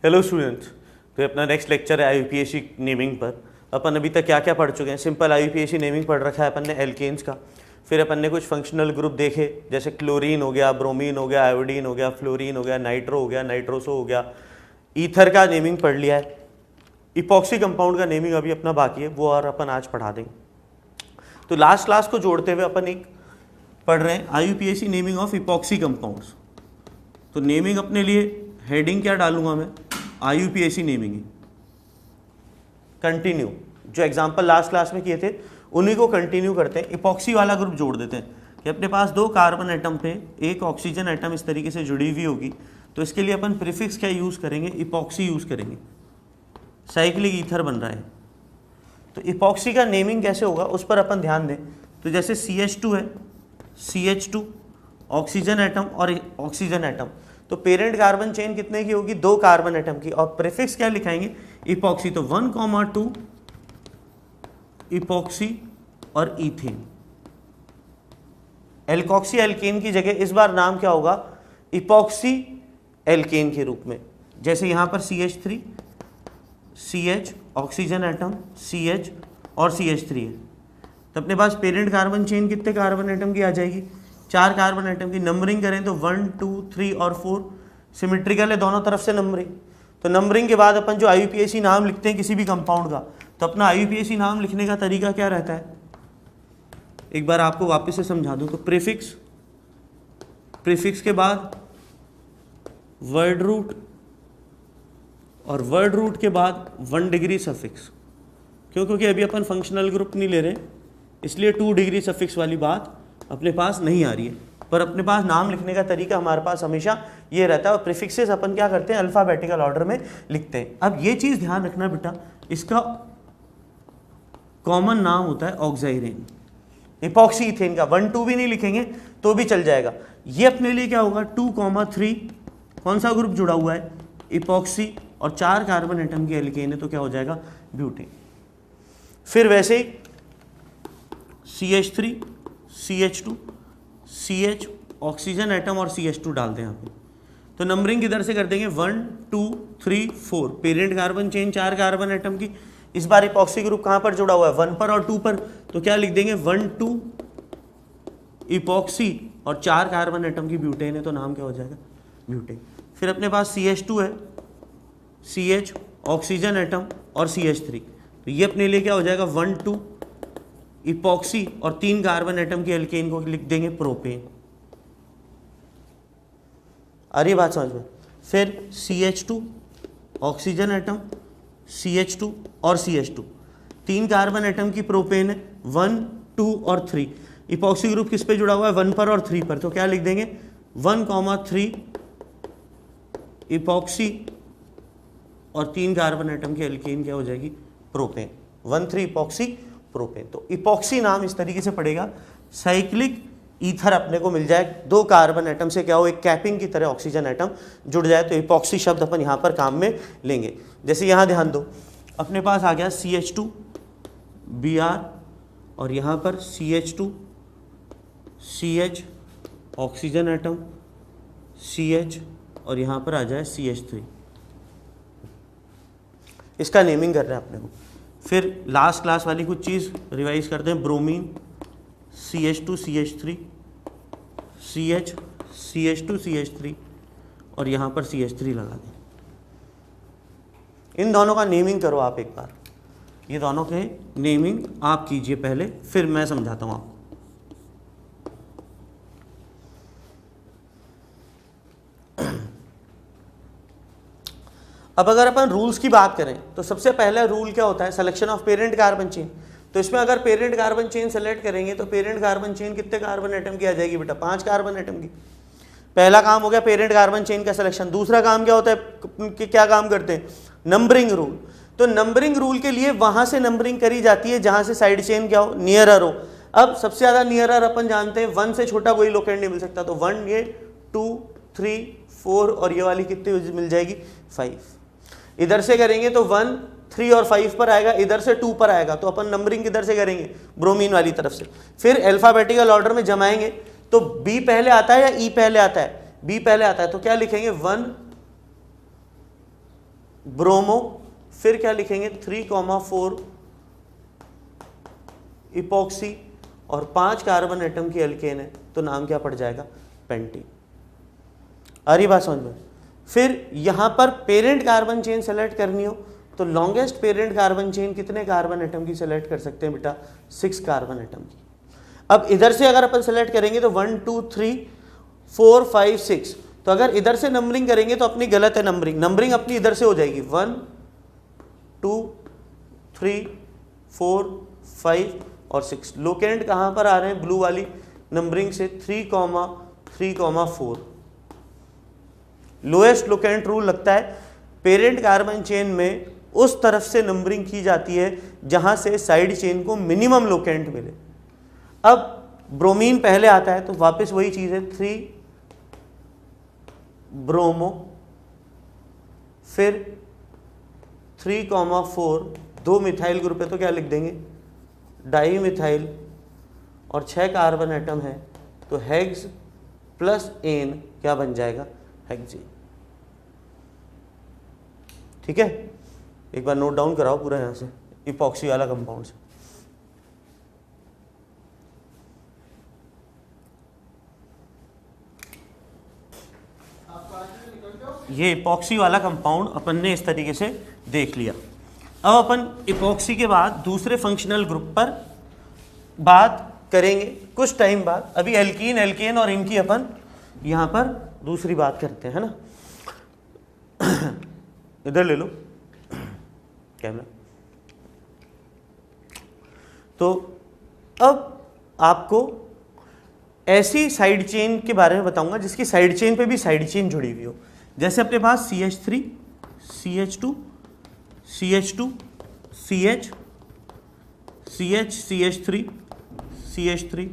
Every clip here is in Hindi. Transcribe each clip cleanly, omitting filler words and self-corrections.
हेलो स्टूडेंट्स, तो अपना नेक्स्ट लेक्चर है IUPAC नेमिंग पर। अपन अभी तक क्या क्या पढ़ चुके हैं। सिंपल IUPAC नेमिंग पढ़ रखा है अपन ने एल्केन्स का। फिर अपन ने कुछ फंक्शनल ग्रुप देखे, जैसे क्लोरीन हो गया, ब्रोमीन हो गया, आयोडीन हो गया, फ्लोरीन हो गया, नाइट्रो हो गया, नाइट्रोसो हो गया। ईथर का नेमिंग पढ़ लिया है। इपॉक्सी कंपाउंड का नेमिंग अभी अपना बाकी है, वो और अपन आज पढ़ा देंगे। तो लास्ट क्लास को जोड़ते हुए अपन एक पढ़ रहे हैं IUPAC naming of epoxy compounds. तो नेमिंग अपने लिए हेडिंग क्या डालूंगा मैं, IUPAC नेमिंग। कंटिन्यू, जो एग्जांपल लास्ट क्लास में किए थे उन्हीं को कंटिन्यू करते हैं। इपॉक्सी वाला ग्रुप जोड़ देते हैं कि अपने पास दो कार्बन एटम पे एक ऑक्सीजन एटम इस तरीके से जुड़ी हुई होगी, तो इसके लिए अपन प्रीफिक्स क्या यूज़ करेंगे, इपॉक्सी यूज़ करेंगे। साइक्लिक ईथर बन रहा है, तो इपॉक्सी का नेमिंग कैसे होगा उस पर अपन ध्यान दें। तो जैसे CH2 है, CH2 ऑक्सीजन एटम और ऑक्सीजन एटम, तो पेरेंट कार्बन चेन कितने की होगी, दो कार्बन एटम की, और प्रीफिक्स क्या लिखाएंगे, इपॉक्सी। तो 1,2 इपॉक्सी और ईथेन। एल्कोक्सी एल्केन की जगह इस बार नाम क्या होगा, इपॉक्सी एल्केन के रूप में। जैसे यहां पर CH3 CH oxygen atom CH और CH3 है, तो अपने पास पेरेंट कार्बन चेन कितने कार्बन एटम की आ जाएगी, 4 कार्बन एटम की। नंबरिंग करें तो 1 2 3 और 4 सिमेट्रिकल है दोनों तरफ से नंबरिंग। तो नंबरिंग के बाद अपन जो IUPAC नाम लिखते हैं किसी भी कंपाउंड का, तो अपना IUPAC नाम लिखने का तरीका क्या रहता है, एक बार आपको वापस से समझा दूं। तो प्रीफिक्स, प्रीफिक्स के बाद वर्ड रूट, और वर्ड रूट के बाद 1 डिग्री सफिक्स। क्यों, क्योंकि अभी अपन फंक्शनल ग्रुप नहीं ले रहे, इसलिए 2 डिग्री सफिक्स वाली बात अपने पास नहीं आ रही है। पर अपने पास नाम लिखने का तरीका हमारे पास हमेशा ये रहता है, और प्रीफिक्सेस अपन क्या करते हैं, अल्फाबेटिकल ऑर्डर में लिखते हैं। अब ये चीज़ ध्यान रखना बेटा, इसका कॉमन नाम होता है ऑक्साइरेन। इपॉक्सी इथेन का 1 2 भी नहीं लिखेंगे तो भी चल जाएगा। ये अपने लिए क्या होगा, 2,3 कौन सा ग्रुप जुड़ा हुआ है, इपॉक्सी, और 4 कार्बन एटम की एल्केन है, तो क्या हो जाएगा, ब्यूटेन। फिर वैसे ही CH3 CH2 CH oxygen atom और CH2 डाल दें यहाँ पे। तो नंबरिंग किधर से कर देंगे, 1 2 3 4, parent carbon chain 4 carbon atom की। इस बार इपॉक्सी ग्रुप कहाँ पर जुड़ा हुआ है, 1 पर और 2 पर, तो क्या लिख देंगे, 1 2 इपॉक्सी और 4 कार्बन एटम की ब्यूटेन है, तो नाम क्या हो जाएगा, ब्यूटेन। फिर अपने पास CH2 है, CH ऑक्सीजन एटम और CH3, तो ये अपने लिए क्या हो जाएगा, 1 2 इपॉक्सी और 3 कार्बन एटम की एल्केन को लिख देंगे प्रोपेन। आ रही बात समझ में। फिर CH2 ऑक्सीजन एटम CH2 और CH2, 3 कार्बन एटम की प्रोपेन है, 1 2 और 3। इपॉक्सी ग्रुप किस पे जुड़ा हुआ है, 1 पर और 3 पर, तो क्या लिख देंगे, 1,3 इपॉक्सी और 3 कार्बन एटम की एल्केन क्या हो जाएगी, प्रोपेन। 1 3 epoxy propane. तो इपॉक्सी नाम इस तरीके से पड़ेगा, साइक्लिक ईथर अपने को मिल जाए, 2 कार्बन एटम से क्या हो, एक कैपिंग की तरह ऑक्सीजन एटम जुड़ जाए, तो इपॉक्सी शब्द अपन यहाँ पर काम में लेंगे। जैसे यहाँ ध्यान दो, अपने पास आ गया CH2 Br, और यहाँ पर CH2 CH oxygen atom CH, और यहाँ पर आ जाए CH3। इसका नेमिंग कर रहे हैं अपने को। फिर लास्ट क्लास वाली कुछ चीज़ रिवाइज करते हैं, bromine CH2 CH3 CH CH2 CH3, और यहाँ पर CH3 लगा दें। इन दोनों का नेमिंग करो आप एक बार, ये दोनों के नेमिंग आप कीजिए पहले, फिर मैं समझाता हूँ आपको। अब अगर अपन रूल्स की बात करें तो सबसे पहला रूल क्या होता है, selection of parent carbon chain. तो इसमें अगर पेरेंट कार्बन चेन सेलेक्ट करेंगे तो पेरेंट कार्बन चेन कितने कार्बन एटम की आ जाएगी बेटा, 5 कार्बन एटम की। पहला काम हो गया पेरेंट कार्बन चेन का सिलेक्शन। दूसरा काम क्या होता है, क्या काम करते हैं, नंबरिंग रूल। तो नंबरिंग रूल के लिए वहां से नंबरिंग करी जाती है जहां से साइड चेन क्या हो, नियरर हो। अब सबसे ज्यादा नियरर अपन जानते हैं, 1 से छोटा कोई लोकेंड नहीं मिल सकता, तो 1 ये 2 3 4, और ये वाली कितनी मिल जाएगी, 5। इधर से करेंगे तो 1 3 और 5 पर आएगा, इधर से 2 पर आएगा, तो अपन नंबरिंग किधर से करेंगे, ब्रोमीन वाली तरफ से। फिर अल्फाबेटिकल ऑर्डर में जमाएंगे, तो B पहले आता है या E पहले आता है, B पहले आता है, तो क्या लिखेंगे, 1 ब्रोमो, फिर क्या लिखेंगे 3,4 इपॉक्सी, और 5 कार्बन एटम की एल्केन है तो नाम क्या पड़ जाएगा, पेंटीन। आ रही बात समझ में? फिर यहां पर पेरेंट कार्बन चेन सेलेक्ट करनी हो तो लॉन्गेस्ट पेरेंट कार्बन चेन कितने कार्बन एटम की सेलेक्ट कर सकते हैं बेटा, 6 कार्बन एटम की। अब इधर से अगर अपन सेलेक्ट करेंगे तो 1 2 3 4 5 6, तो अगर इधर से नंबरिंग करेंगे तो अपनी गलत है नंबरिंग अपनी इधर से हो जाएगी 1 2 3 4 5 और 6। लोकेंट कहां पर आ रहे हैं, ब्लू वाली नंबरिंग से 3,4। लोएस्ट लोकेंट रूल लगता है पेरेंट कार्बन चेन में उस तरफ से नंबरिंग की जाती है जहां से साइड चेन को मिनिमम लोकेंट मिले। अब ब्रोमीन पहले आता है तो वापस वही चीज है 3 ब्रोमो, फिर 3,4, 2 मिथाइल ग्रुप है तो क्या लिख देंगे डाई मिथाइल, और 6 कार्बन एटम है तो हेक्स प्लस एन क्या बन जाएगा, हेक्सेन। ठीक है, एक बार नोट डाउन कराओ पूरा यहां से इपॉक्सी वाला कंपाउंड से। ये इपॉक्सी वाला कंपाउंड अपन ने इस तरीके से देख लिया। अब अपन इपॉक्सी के बाद दूसरे फंक्शनल ग्रुप पर बात करेंगे कुछ टाइम बाद। अभी एल्कीन एल्केन और इनकी अपन यहां पर दूसरी बात करते हैं ना। इधर ले लो कैमरा। तो अब आपको ऐसी साइड चेन के बारे में बताऊंगा जिसकी साइड चेन पे भी साइड चेन जुड़ी हुई हो। जैसे अपने पास CH3 CH2 CH2 CH CH CH3 CH3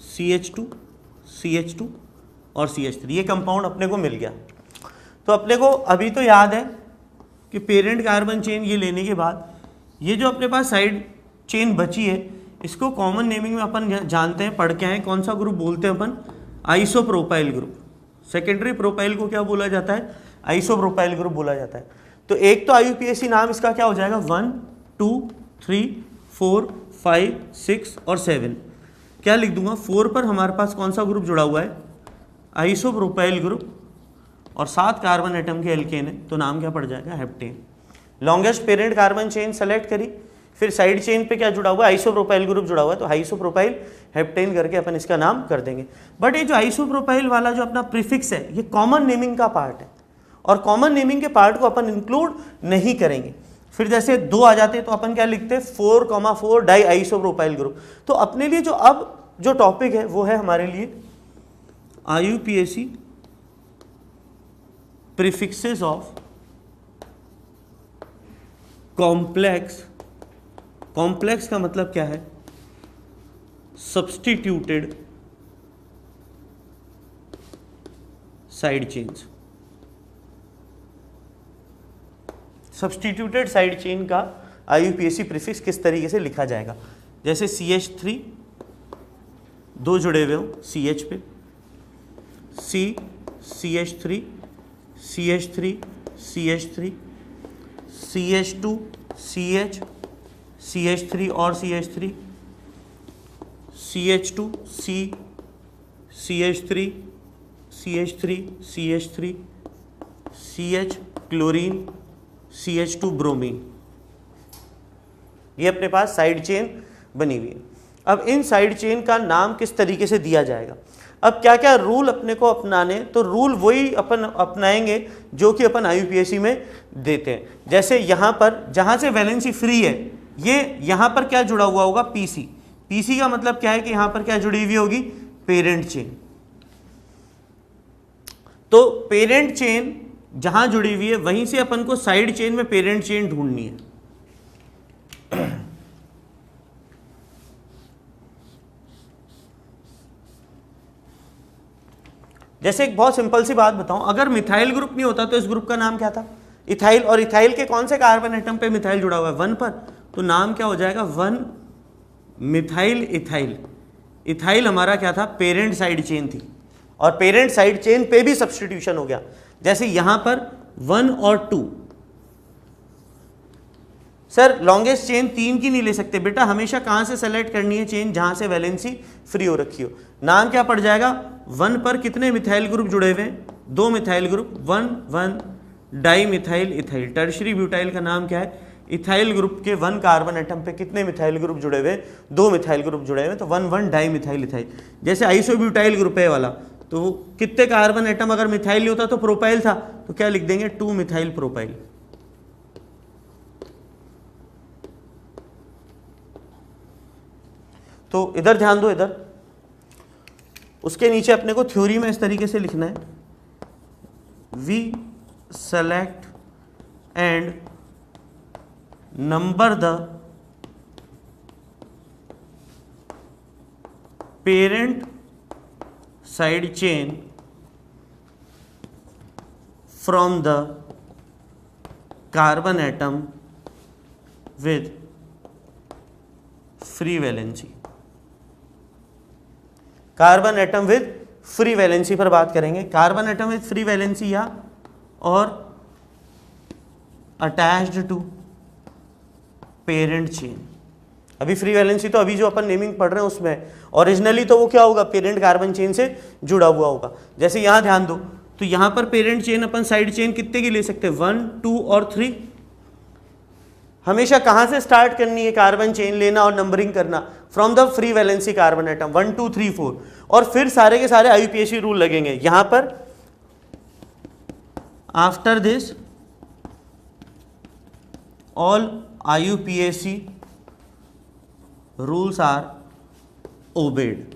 CH2 CH2 और CH3 ये कंपाउंड अपने को मिल गया। तो अपने को अभी तो याद है कि पेरेंट कार्बन चेन ये लेने के बाद ये जो अपने पास साइड चेन बची है इसको कॉमन नेमिंग में अपन जानते हैं, पढ़ के आए कौन सा ग्रुप बोलते हैं अपन, आइसोप्रोपाइल ग्रुप। सेकेंडरी प्रोपाइल को क्या बोला जाता है, आइसोप्रोपाइल ग्रुप बोला जाता है। तो एक तो IUPAC नाम इसका क्या हो जाएगा 1 2 3 4 5 6 और 7। क्या लिख दूंगा 4 पर हमारे पास कौन सा ग्रुप जुड़ा हुआ है, आइसोप्रोपाइल ग्रुप, और 7 कार्बन एटम के एल्केन है तो नाम क्या पड़ जाएगा, heptane. Longest parent carbon chain select करी, फिर साइड चेन पे क्या जुड़ा हुआ है, आइसोप्रोपाइल ग्रुप जुड़ा हुआ है तो आइसोप्रोपाइल हेप्टेन करके अपन इसका नाम कर देंगे। बट ये जो आइसोप्रोपाइल वाला जो अपना प्रीफिक्स है ये कॉमन नेमिंग का पार्ट है और कॉमन नेमिंग के पार्ट को अपन इंक्लूड नहीं करेंगे। फिर जैसे 2 आ जाते तो अपन क्या लिखते 4,4 डाई आइसोप्रोपाइल ग्रुप। तो अपने लिए जो अब जो टॉपिक है वो है हमारे लिए IUPAC prefixes of complex. Complex का मतलब क्या है, substituted side chains. Substituted side chain का IUPAC प्रीफिक्स किस तरीके से लिखा जाएगा, जैसे CH3 2 जुड़े हुए हो CH पे, C CH3 CH3 CH3 CH2 CH CH3 और CH3 CH2 C CH3 CH3 CH3 CH chlorine CH2 bromine. ये अपने पास साइड चेन बनी हुई है। अब इन साइड चेन का नाम किस तरीके से दिया जाएगा, अब क्या क्या रूल अपने को अपनाने, तो रूल वही अपन अपनाएंगे जो कि अपन IUPAC में देते हैं। जैसे यहाँ पर जहाँ से वैलेंसी फ्री है ये यहाँ पर क्या जुड़ा हुआ होगा, PC। PC का मतलब क्या है कि यहाँ पर क्या जुड़ी हुई होगी, पेरेंट चेन। तो पेरेंट चेन जहां जुड़ी हुई है वहीं से अपन को साइड चेन में पेरेंट चेन ढूंढनी है। जैसे एक बहुत सिंपल सी बात बताऊं, अगर मिथाइल ग्रुप नहीं होता तो इस ग्रुप का नाम क्या था, इथाइल। और इथाइल के कौन से कार्बन एटम पे मिथाइल जुड़ा हुआ है, 1 पर, तो नाम क्या हो जाएगा 1 मिथाइल इथाइल। इथाइल हमारा क्या था, पेरेंट साइड चेन थी और पेरेंट साइड चेन पे भी सब्स्टिट्यूशन हो गया। जैसे यहां पर 1 और 2 सर लॉन्गेस्ट चेन 3 की नहीं ले सकते बेटा, हमेशा कहाँ से सेलेक्ट करनी है चेन, जहाँ से वैलेंसी फ्री हो रखी हो। नाम क्या पड़ जाएगा, 1 पर कितने मिथाइल ग्रुप जुड़े हुए हैं, 2 methyl group, 1 di methyl ethyl. Tertiary butyl का नाम क्या है, इथाइल ग्रुप के 1 कार्बन एटम पे कितने मिथाइल ग्रुप जुड़े हुए, 2 मिथाइल ग्रुप जुड़े हुए, तो 1 डाई मिथाइल इथाइल। जैसे आइसोब्यूटाइल ग्रुप है वाला, तो कितने कार्बन एटम, अगर मिथाइल नहीं होता तो प्रोपाइल था, तो क्या लिख देंगे, 2 मिथाइल प्रोपाइल। तो इधर ध्यान दो, इधर उसके नीचे अपने को थ्योरी में इस तरीके से लिखना है, we select and number the parent side chain from the carbon atom with free valency. Carbon atom with free valency पर बात करेंगे। Carbon atom with free valency या और अटैच्ड टू पेरेंट चेन। अभी फ्री वैलेंसी तो अभी जो अपन नेमिंग पढ़ रहे हैं उसमें, ओरिजिनली तो वो क्या होगा, पेरेंट कार्बन चेन से जुड़ा हुआ होगा। जैसे यहां ध्यान दो, तो यहां पर पेरेंट चेन अपन साइड चेन कितने की ले सकते हैं, 1, 2 और 3। हमेशा कहां से स्टार्ट करनी है कार्बन चेन लेना और नंबरिंग करना, from the free valency carbon atom 1, 2, 3, 4, और फिर सारे के सारे आईयूपीएसी रूल लगेंगे यहां पर। After this all IUPAC rules are obeyed.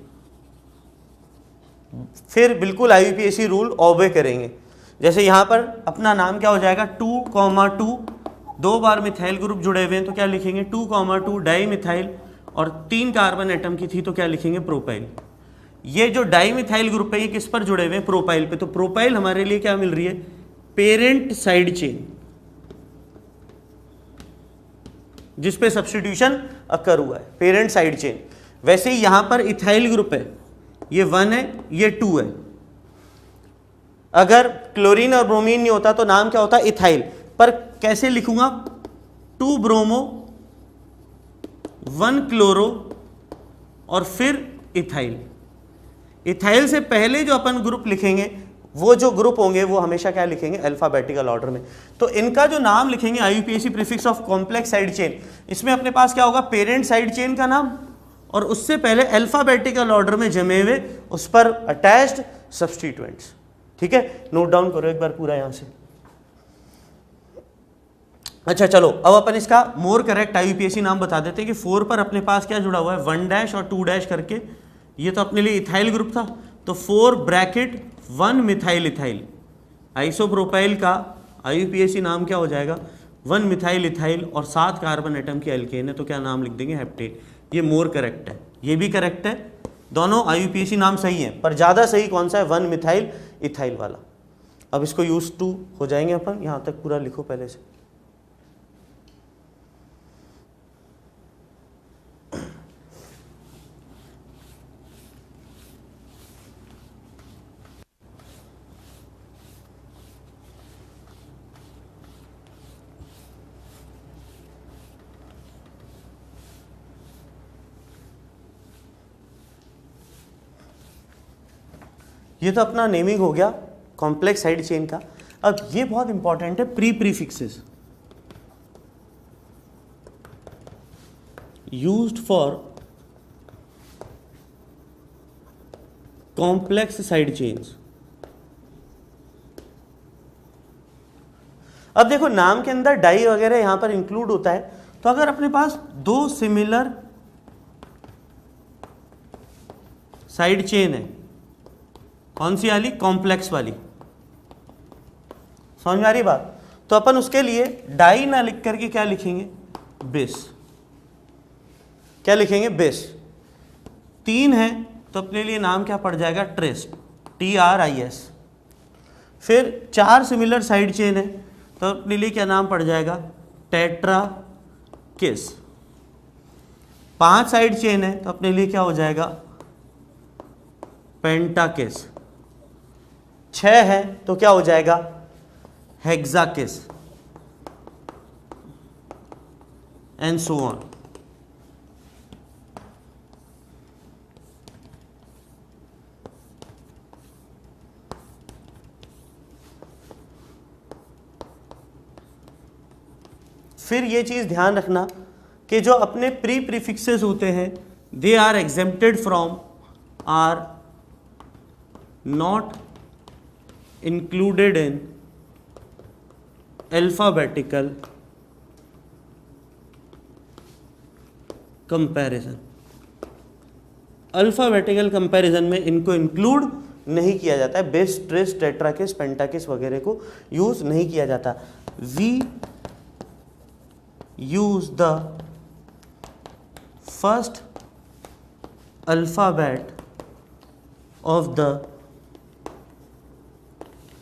फिर बिल्कुल आईयूपीएसी रूल ओबे करेंगे। जैसे यहां पर अपना नाम क्या हो जाएगा, 2,2, 2 बार मिथाइल ग्रुप जुड़े हुए हैं तो क्या लिखेंगे, 2,2 डाई मिथाइल, और 3 कार्बन एटम की थी तो क्या लिखेंगे, प्रोपाइल। ये जो डाई मिथाइल ग्रुप है ये किस पर जुड़े हुए हैं, प्रोपाइल पे। तो प्रोपाइल हमारे लिए क्या मिल रही है, पेरेंट साइड चेन, जिसपे सब्स्टिट्यूशन अकर हुआ है, पेरेंट साइड चेन। वैसे ही यहां पर इथाइल ग्रुप है, ये 1 है, ये 2 है। अगर क्लोरीन और ब्रोमीन नहीं होता तो नाम क्या होता, इथाइल। पर कैसे लिखूंगा, 2 ब्रोमो 1 क्लोरो और फिर इथाइल। इथाइल से पहले जो अपन ग्रुप लिखेंगे, वो जो ग्रुप होंगे वो हमेशा क्या लिखेंगे, अल्फाबेटिकल ऑर्डर में। तो इनका जो नाम लिखेंगे IUPAC prefix of complex side chain, इसमें अपने पास क्या होगा, पेरेंट साइड चेन का नाम, और उससे पहले अल्फाबेटिकल ऑर्डर में जमे हुए उस पर अटैच्ड सब्स्टिट्यूएंट्स। ठीक है, नोट डाउन करो एक बार पूरा यहां से। अच्छा चलो, अब अपन इसका मोर करेक्ट आईयूपीएसी नाम बता देते हैं कि 4 पर अपने पास क्या जुड़ा हुआ है, 1 और 2 करके। ये तो अपने लिए इथाइल ग्रुप था, तो 4 ब्रैकेट 1 मिथाइल इथाइल। आइसोप्रोपाइल का आईयूपीएसी नाम क्या हो जाएगा, 1 मिथाइल इथाइल, और 7 कार्बन एटम की एल्केन है तो क्या नाम लिख देंगे, हेप्टेन। ये मोर करेक्ट है, ये भी करेक्ट है, दोनों आईयूपीएसी नाम सही है, पर ज़्यादा सही कौन सा है, 1 मिथाइल इथाइल वाला। अब इसको यूज टू हो जाएंगे अपन, यहाँ तक पूरा लिखो पहले से। ये तो अपना नेमिंग हो गया कॉम्प्लेक्स साइड चेन का। अब ये बहुत इंपॉर्टेंट है, prefixes used for complex side chains. अब देखो नाम के अंदर डाई वगैरह यहां पर इंक्लूड होता है, तो अगर अपने पास 2 सिमिलर साइड चेन है, कौन सी वाली, कॉम्प्लेक्स वाली, समझ में आ रही बात, तो अपन उसके लिए डाई ना लिख करके क्या लिखेंगे, बेस। क्या लिखेंगे, बेस। 3 है तो अपने लिए नाम क्या पड़ जाएगा, ट्रेस, TRIS। फिर 4 सिमिलर साइड चेन है तो अपने लिए क्या नाम पड़ जाएगा, टेट्रा किस। 5 साइड चेन है तो अपने लिए क्या हो जाएगा, पेंटाकिस। 6 है तो क्या हो जाएगा, हेक्साकिस। And so on. फिर ये चीज ध्यान रखना कि जो अपने प्री प्रीफिक्सेस होते हैं they are exempted from, are not included in alphabetical comparison. Alphabetical comparison में इनको इंक्लूड नहीं किया जाता है, बेस, ट्रिस, टेट्राकिस, पेंटाकिस वगैरह को यूज नहीं किया जाता। We use the first alphabet of the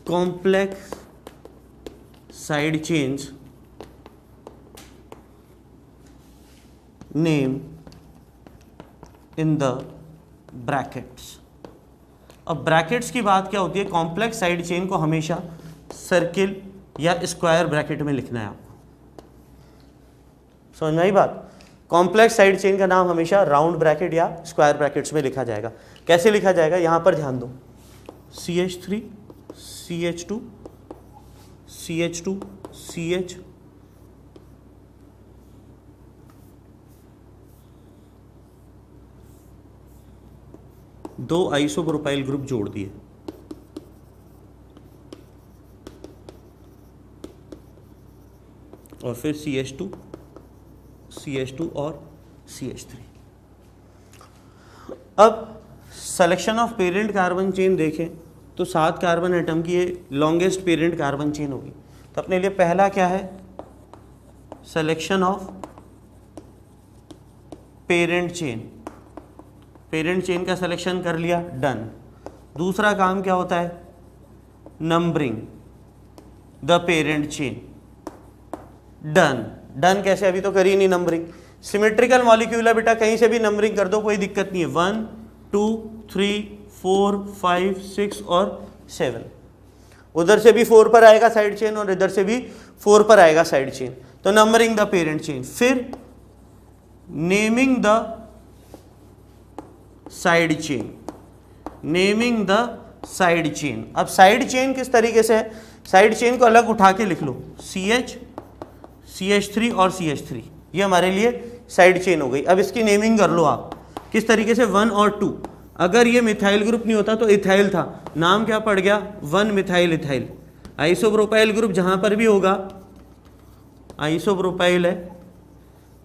complex side chains name in the brackets। अब ब्रैकेट्स की बात क्या होती है, कॉम्प्लेक्स साइड चेन को हमेशा सर्किल या स्क्वायर ब्रैकेट में लिखना है आपको, समझ में आई बात। कॉम्प्लेक्स साइड चेन का नाम हमेशा राउंड ब्रैकेट या स्क्वायर ब्रैकेट्स में लिखा जाएगा। कैसे लिखा जाएगा, यहां पर ध्यान दो, CH3 CH2 CH2 CH, दो आइसोप्रोपाइल ग्रुप जोड़ दिए, और फिर CH2 CH2 और CH3। अब selection of parent carbon chain देखें तो 7 कार्बन एटम की ये लॉन्गेस्ट पेरेंट कार्बन चेन होगी। तो अपने लिए पहला क्या है, selection of parent chain. Parent chain का सिलेक्शन कर लिया, डन। दूसरा काम क्या होता है, numbering the parent chain, done. Done कैसे, अभी तो करी नहीं नंबरिंग। सिमेट्रिकल मॉलिक्यूल है बेटा, कहीं से भी नंबरिंग कर दो, कोई दिक्कत नहीं है। 1 2 3 4 5 6 और 7, उधर से भी 4 पर आएगा साइड चेन और इधर से भी 4 पर आएगा साइड चेन। तो नंबरिंग द पेरेंट चेन, फिर naming the side chain, naming the side chain. अब साइड चेन किस तरीके से है, साइड चेन को अलग उठा के लिख लो, CH CH3 और CH3, ये हमारे लिए साइड चेन हो गई। अब इसकी नेमिंग कर लो आप, किस तरीके से, 1 और 2। अगर ये मिथाइल ग्रुप नहीं होता तो इथाइल था, नाम क्या पड़ गया, 1 मिथाइल इथाइल। आइसोप्रोपाइल ग्रुप जहां पर भी होगा आइसोप्रोपाइल है,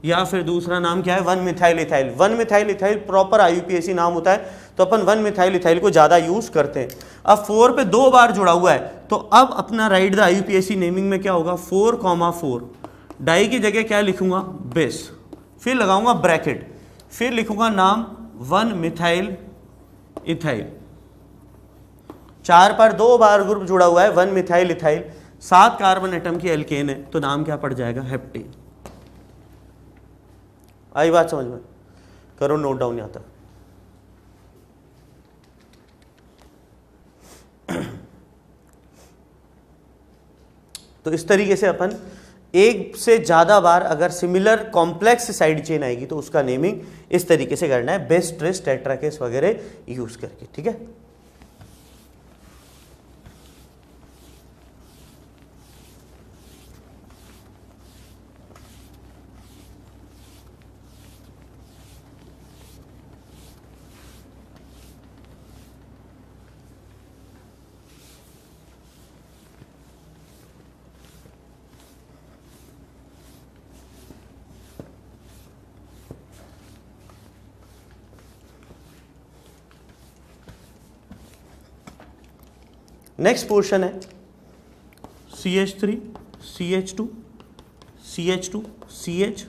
या फिर दूसरा नाम क्या है, 1 methyl ethyl. 1 methyl ethyl proper IUPAC नाम होता है, तो अपन 1 मिथाइल इथाइल को ज़्यादा यूज करते हैं। अब 4 पे 2 बार जुड़ा हुआ है, तो अब अपना राइट द IUPAC नेमिंग में क्या होगा, 4,4। डाई की जगह क्या लिखूंगा, बेस, फिर लगाऊंगा ब्रैकेट, फिर लिखूंगा नाम 1 मिथाइल इथाइल। 4 पर 2 बार ग्रुप जुड़ा हुआ है, 1 मिथाइल इथाइल, 7 कार्बन एटम की एल्केन है, तो नाम क्या पड़ जाएगा, हेप्टेन। आई बात समझ में, करो नोट डाउन यहां तक। तो इस तरीके से अपन एक से ज्यादा बार अगर सिमिलर कॉम्प्लेक्स साइड चेन आएगी तो उसका नेमिंग इस तरीके से करना है, बेस, ट्रिस, टेट्राकेस वगैरह यूज करके, ठीक है। नेक्स्ट पोर्शन है CH3 CH2 CH2 CH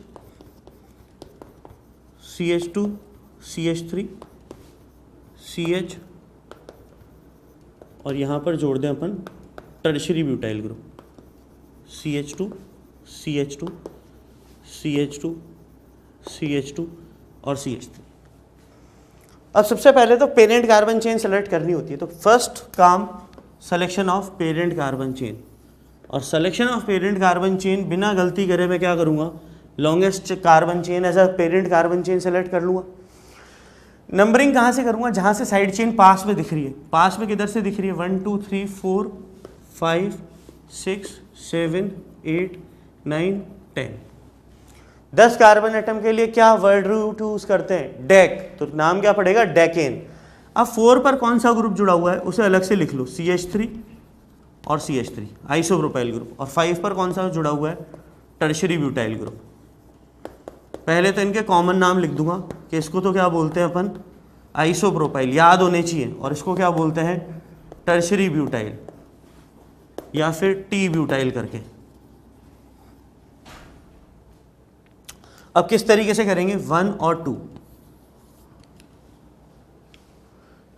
CH2 CH3 CH, और यहाँ पर जोड़ दें अपन tertiary butyl group, CH2 CH2 CH2 CH2 और CH3। अब सबसे पहले तो पेरेंट कार्बन चेन सेलेक्ट करनी होती है, तो फर्स्ट काम selection of parent carbon chain. और selection of parent carbon chain बिना गलती करे मैं क्या करूँगा, longest carbon chain as a parent carbon chain select कर लूँगा। नंबरिंग कहाँ से करूँगा, जहाँ से साइड चेन पास में दिख रही है। पास में किधर से दिख रही है, 1 2 3 4 5 6 7 8 9 10। 10 कार्बन एटम के लिए क्या वर्ड रूट यूज करते हैं, डेक, तो नाम क्या पड़ेगा, डेकेन। अब 4 पर कौन सा ग्रुप जुड़ा हुआ है उसे अलग से लिख लो, CH3 और CH3 आइसोप्रोपाइल ग्रुप। और 5 पर कौन सा जुड़ा हुआ है, टर्शियरी ब्यूटाइल ग्रुप। पहले तो इनके कॉमन नाम लिख दूंगा कि इसको तो क्या बोलते हैं अपन, आइसोप्रोपाइल, याद होने चाहिए, और इसको क्या बोलते हैं, टर्शियरी ब्यूटाइल या फिर टी ब्यूटाइल करके। अब किस तरीके से करेंगे, 1 और 2,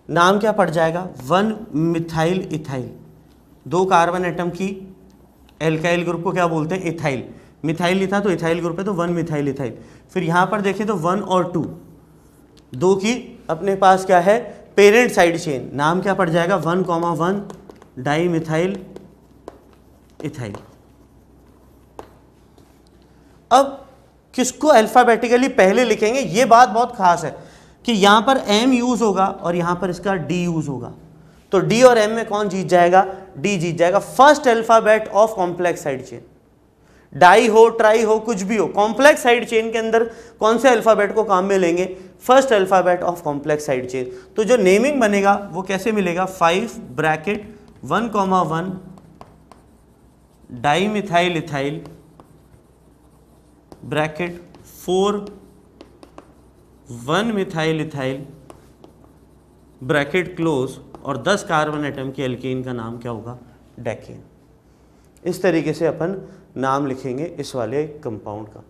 नाम क्या पड़ जाएगा, 1 मिथाइल इथाइल। 2 कार्बन एटम की एल्काइल ग्रुप को क्या बोलते हैं, इथाइल। मिथाइल लिखा तो इथाइल ग्रुप है, तो 1 मिथाइल इथाइल। फिर यहां पर देखें तो 1 और 2, 2 की अपने पास क्या है, पेरेंट साइड चेन, नाम क्या पड़ जाएगा, 1,1 डाई मिथाइल इथाइल। अब किसको अल्फाबेटिकली पहले लिखेंगे, ये बात बहुत खास है कि यहां पर M यूज होगा और यहां पर इसका D यूज होगा। तो D और M में कौन जीत जाएगा, D जीत जाएगा। First alphabet of complex side chain, di हो ट्राई हो कुछ भी हो, कॉम्प्लेक्स साइड चेन के अंदर कौन से अल्फाबेट को काम में लेंगे, first alphabet of complex side chain. तो जो नेमिंग बनेगा वो कैसे मिलेगा, 5 bracket 1,1 di methyl ethyl bracket 4 1 methyl ethyl bracket close, और 10 कार्बन एटम की एल्केन का नाम क्या होगा, डेकेन। इस तरीके से अपन नाम लिखेंगे इस वाले कंपाउंड का,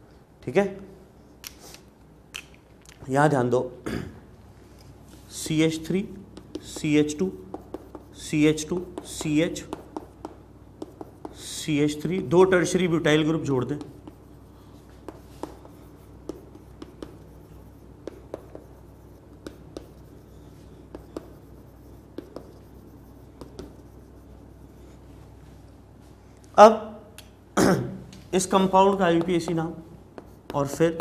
ठीक है। यहां ध्यान दो, CH3 CH2 CH2 CH CH3, 2 tertiary butyl group जोड़ दें। अब इस कंपाउंड का IUPAC नाम, और फिर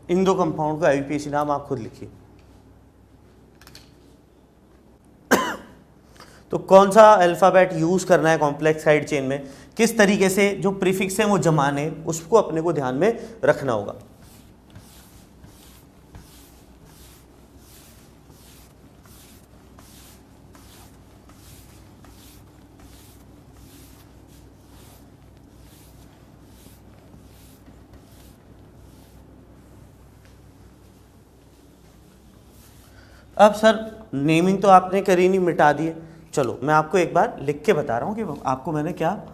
इन 2 कंपाउंड का IUPAC नाम आप खुद लिखिए। तो कौन सा अल्फाबेट यूज करना है कॉम्प्लेक्स साइड चेन में, किस तरीके से जो प्रीफिक्स है वो जमाने, उसको अपने को ध्यान में रखना होगा। अब सर नेमिंग तो आपने करी नहीं, मिटा दिए, चलो मैं आपको एक बार लिख के बता रहा हूं कि आपको मैंने क्या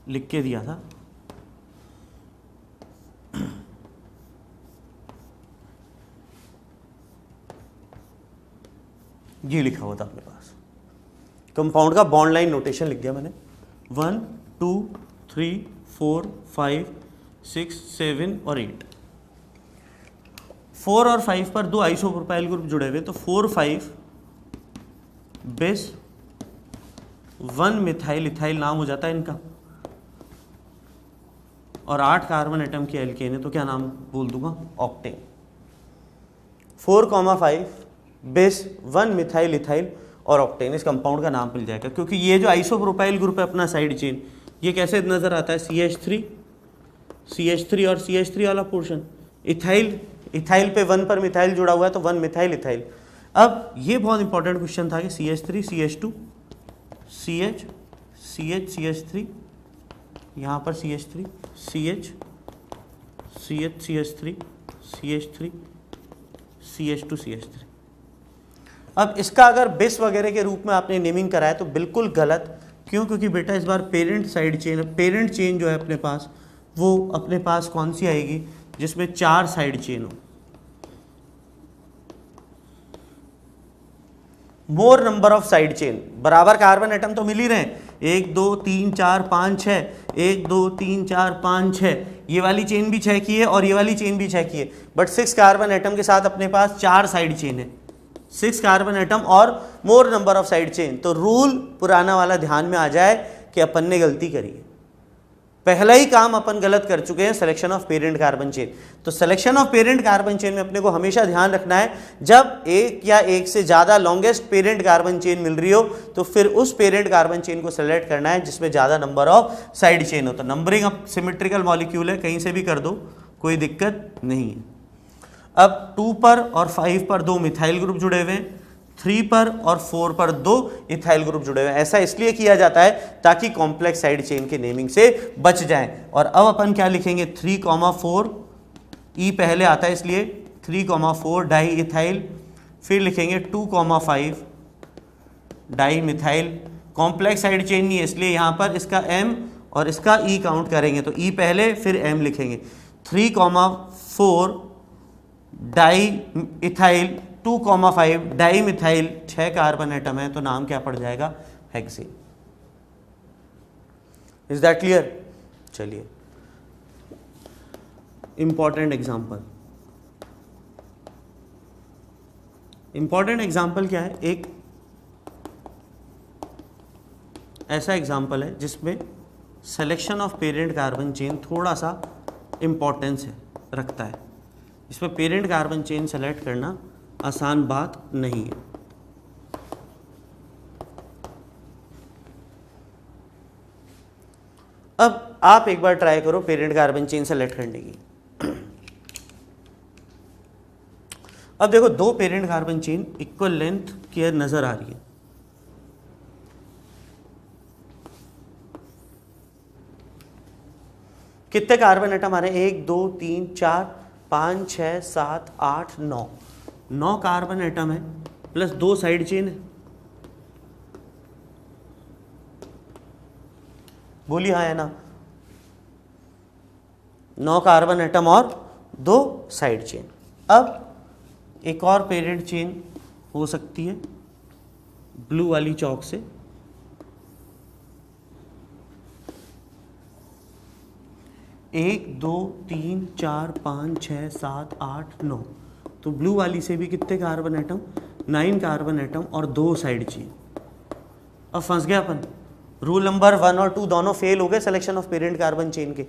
लिख के दिया था। ये लिखा हुआ था अपने पास, कंपाउंड का बॉन्ड लाइन नोटेशन लिख दिया मैंने, 1 2 3 4 5 6 7 और 8। 4 और 5 पर 2 आइसोप्रोपाइल ग्रुप जुड़े हुए, तो 4 5 बेस 1 मिथाइल इथाइल नाम हो जाता है इनका, और 8 कार्बन एटम की एल्केन है, तो क्या नाम बोल दूंगा, ऑक्टेन। 4,5 बेस 1 मिथाइल इथाइल और ऑक्टेन, इस कंपाउंड का नाम मिल जाएगा। क्योंकि ये जो आइसोप्रोपाइल ग्रुप है अपना साइड चेन, ये कैसे नजर आता है, CH3 और CH3 वाला पोर्शन, इथाइल पे 1 पर मिथाइल जुड़ा हुआ है, तो 1 मिथाइल इथाइल। अब ये बहुत इंपॉर्टेंट क्वेश्चन था कि CH3 CH2 CH3, यहाँ पर CH3 CH3 CH2 CH3। अब इसका अगर बेस वगैरह के रूप में आपने नेमिंग कराया तो बिल्कुल गलत, क्यों, क्योंकि बेटा इस बार parent side chain, parent chain जो है अपने पास, वो अपने पास कौन सी आएगी, जिसमें 4 साइड चेन हो। मोर नंबर ऑफ साइड चेन, बराबर कार्बन एटम तो मिल ही रहे हैं, 1 2 3 4 5 6, 1 2 3 4 5 6, ये वाली चेन भी 6 की है और ये वाली चेन भी 6 की है, बट 6 कार्बन एटम के साथ अपने पास 4 साइड चेन है, 6 कार्बन एटम और मोर नंबर ऑफ साइड चेन। तो रूल पुराना वाला ध्यान में आ जाए कि अपन ने गलती करी है, पहला ही काम अपन गलत कर चुके हैं, selection of parent carbon chain. तो selection of parent carbon chain में अपने को हमेशा ध्यान रखना है, जब एक या एक से ज़्यादा लॉन्गेस्ट पेरेंट कार्बन चेन मिल रही हो तो फिर उस पेरेंट कार्बन चेन को सेलेक्ट करना है जिसमें ज़्यादा नंबर ऑफ साइड चेन हो। तो नंबरिंग अब सिमेट्रिकल मॉलिक्यूल है, कहीं से भी कर दो, कोई दिक्कत नहीं है। अब 2 पर और 5 पर 2 मिथाइल ग्रुप जुड़े हुए हैं, 3 पर और 4 पर 2 इथाइल ग्रुप जुड़े हुए हैं। ऐसा इसलिए किया जाता है ताकि कॉम्प्लेक्स साइड चेन के नेमिंग से बच जाएं। और अब अपन क्या लिखेंगे, 3,4, ई पहले आता है इसलिए 3,4 डाई इथाइल, फिर लिखेंगे 2,5 di methyl. Complex side chain नहीं है इसलिए यहाँ पर इसका एम और इसका ई काउंट करेंगे, तो ई पहले फिर एम लिखेंगे। 3,4 di ethyl, 2,5 di methyl, 6 carbon atom है तो नाम क्या पड़ जाएगा, हेक्सेन। Is that clear? चलिए इंपॉर्टेंट एग्जांपल। इंपॉर्टेंट एग्जांपल क्या है, एक ऐसा एग्जांपल है जिसमें selection of parent carbon chain थोड़ा सा इंपॉर्टेंस है रखता है। इसमें पेरेंट कार्बन चेन सेलेक्ट करना आसान बात नहीं है। अब आप एक बार ट्राई करो पेरेंट कार्बन चेन सेलेक्ट करने की। अब देखो 2 parent carbon chain equal length की नजर आ रही है, कितने कार्बन एटम आ रहे हैं, 1 2 3 4 5 6 7 8 9 कार्बन एटम है प्लस 2 साइड चेन है। बोलिए हाँ है ना, 9 कार्बन एटम और 2 साइड चेन। अब एक और पेरेंट चेन हो सकती है ब्लू वाली चौक से, एक 2 3 4 5 6 7 8 9, तो ब्लू वाली से भी कितने कार्बन एटम, 9 कार्बन एटम और 2 साइड चेन। अब फंस गया अपन, रूल नंबर 1 और 2 दोनों फेल हो गए selection of parent carbon chain के।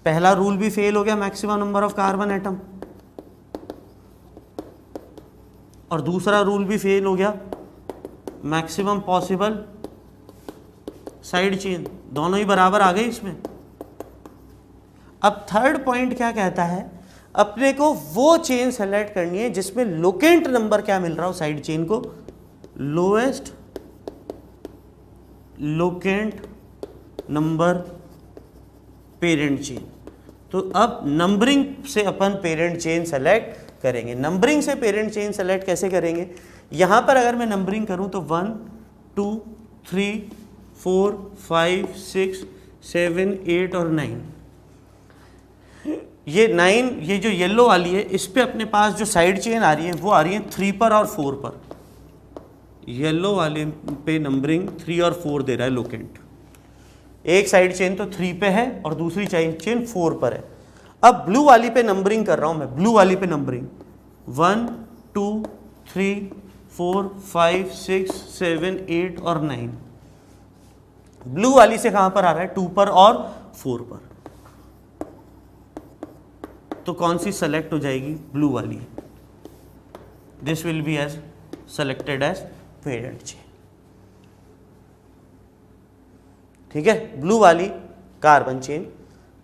पहला रूल भी फेल हो गया, maximum number of carbon atom, और दूसरा रूल भी फेल हो गया, मैक्सिमम पॉसिबल साइड चेन, दोनों ही बराबर आ गए इसमें। अब थर्ड पॉइंट क्या कहता है, अपने को वो चेन सेलेक्ट करनी है जिसमें लोकेंट नंबर क्या मिल रहा हो साइड चेन को, lowest locant number parent chain. तो अब नंबरिंग से अपन पेरेंट चेन सेलेक्ट करेंगे। नंबरिंग से पेरेंट चेन सेलेक्ट कैसे करेंगे, यहां पर अगर मैं नंबरिंग करूं तो 1 2 3 4 5 6 7 8 और 9, ये 9, ये जो येलो वाली है इस पे अपने पास जो साइड चेन आ रही है वो आ रही है 3 पर और 4 पर। येलो वाले पे नंबरिंग 3 और 4 दे रहा है लोकेंट, एक साइड चेन तो 3 पे है और दूसरी साइड चेन 4 पर है। अब ब्लू वाली पे नंबरिंग कर रहा हूं मैं, ब्लू वाली पे नंबरिंग 1 2 3 4 5 6 7 8 और 9। ब्लू वाली से कहां पर आ रहा है, 2 पर और 4 पर, तो कौन सी सेलेक्ट हो जाएगी, ब्लू वाली। This will be as selected as parent chain. ठीक है, ब्लू वाली carbon chain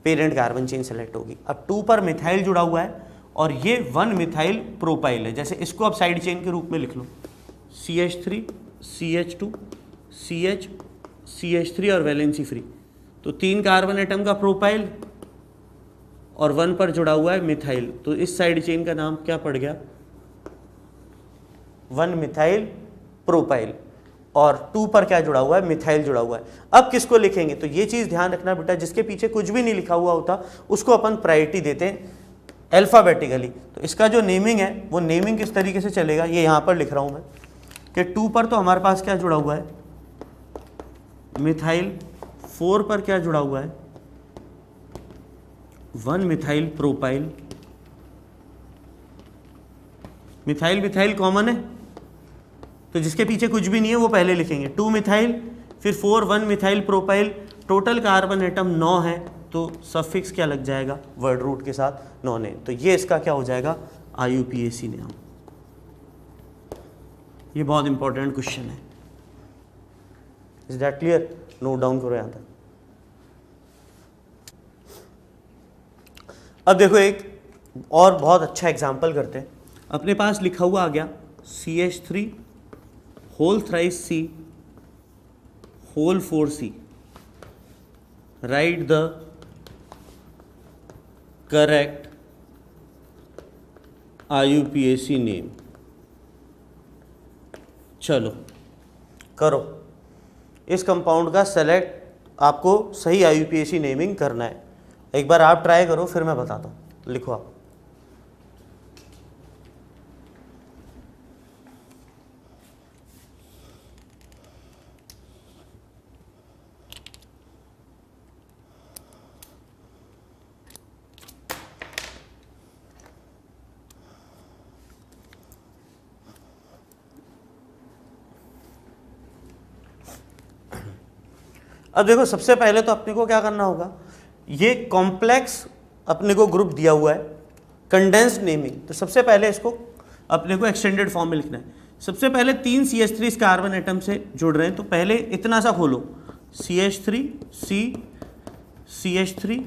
parent carbon chain select होगी। अब 2 पर मिथाइल जुड़ा हुआ है और ये 1 मिथाइल प्रोपाइल है, जैसे इसको अब साइड चेन के रूप में लिख लो, CH3 CH2 CH CH3 और वैलेंसी फ्री, तो 3 कार्बन एटम का प्रोपाइल और 1 पर जुड़ा हुआ है मिथाइल, तो इस साइड चेन का नाम क्या पड़ गया, 1 मिथाइल प्रोपाइल, और 2 पर क्या जुड़ा हुआ है, मिथाइल जुड़ा हुआ है। अब किसको लिखेंगे, तो ये चीज ध्यान रखना बेटा, जिसके पीछे कुछ भी नहीं लिखा हुआ होता उसको अपन प्रायोरिटी देते हैं अल्फाबेटिकली। तो इसका जो नेमिंग है वो नेमिंग किस तरीके से चलेगा, ये यहां पर लिख रहा हूं मैं कि 2 पर तो हमारे पास क्या जुड़ा हुआ है, मिथाइल 4 पर क्या जुड़ा हुआ है, 1 methyl propyl. Methyl methyl common है तो जिसके पीछे कुछ भी नहीं है वो पहले लिखेंगे, 2 मिथाइल, फिर 4 1 methyl propyl, total carbon atom 9 है तो सफिक्स क्या लग जाएगा, वर्ड रूट के साथ 9 ने। तो ये इसका क्या हो जाएगा, IUPAC नाम। ये बहुत इंपॉर्टेंट क्वेश्चन है। Is that clear? Note down करो यहां तक। अब देखो एक और बहुत अच्छा एग्जाम्पल करते हैं। अपने पास लिखा हुआ आ गया CH3 whole thrice C whole 4C, right the correct IUPAC name. चलो करो, इस कंपाउंड का सेलेक्ट, आपको सही IUPAC नेमिंग करना है। एक बार आप ट्राई करो फिर मैं बताता हूँ। लिखो आप, अब देखो सबसे पहले तो अपने को क्या करना होगा, ये कॉम्प्लेक्स अपने को ग्रुप दिया हुआ है, कंडेंस्ड नेमिंग। तो सबसे पहले इसको अपने को एक्सटेंडेड फॉर्म में लिखना है। सबसे पहले 3 CH3 इस कार्बन एटम से जुड़ रहे हैं तो पहले इतना सा खोलो, CH3 C CH3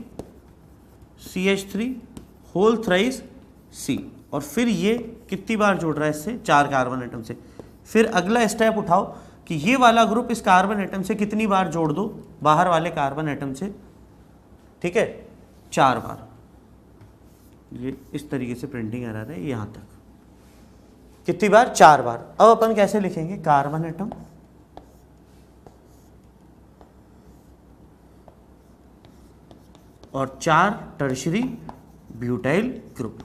CH3 whole thrice C, और फिर ये कितनी बार जुड़ रहा है इससे, 4 कार्बन एटम से। फिर अगला स्टेप उठाओ कि ये वाला ग्रुप इस कार्बन एटम से कितनी बार जोड़ दो, बाहर वाले कार्बन एटम से, ठीक है, 4 बार। ये इस तरीके से प्रिंटिंग एरर है यहां तक। कितनी बार, 4 बार। अब अपन कैसे लिखेंगे, कार्बन एटम और 4 टर्शरी ब्यूटाइल ग्रुप।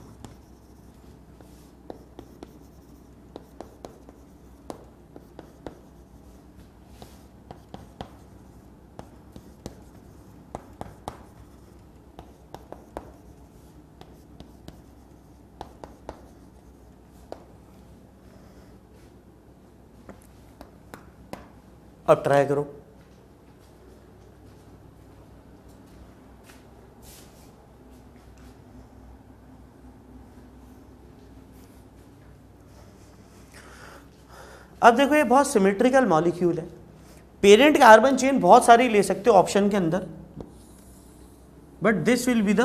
अब ट्राई करो, अब देखो ये बहुत सिमेट्रिकल मॉलिक्यूल है। पेरेंट कार्बन चेन बहुत सारी ले सकते हो ऑप्शन के अंदर, but this will be the